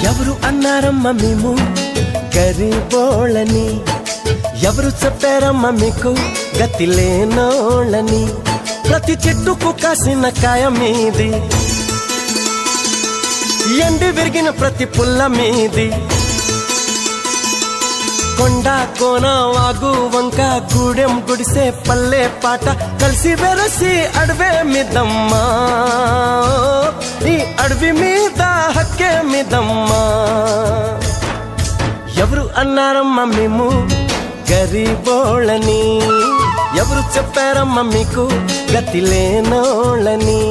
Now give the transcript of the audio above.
ఎవరు అన్నారమ్మ మేము గరీబోళ్ళని, ఎవరు చెప్పారమ్మ మీకు గతి లేనోళ్ళని. ప్రతి చెట్టుకు కాసిన కాయ మీది, ఎండి విరిగిన ప్రతి పుల్ల మీది. కొండ కోన వాగు వంక గూడెం గుడిసే పల్లె పాట కలిసి వెరసి అడవే మిదమ్మా, ఈ అడవి మీద హక్కే మిదమ్మా. ఎవరు అన్నారమ్మ మేము గరీబోళ్ళని, ఎవరు చెప్పారమ్మ మీకు గతి లేనోళ్ళని.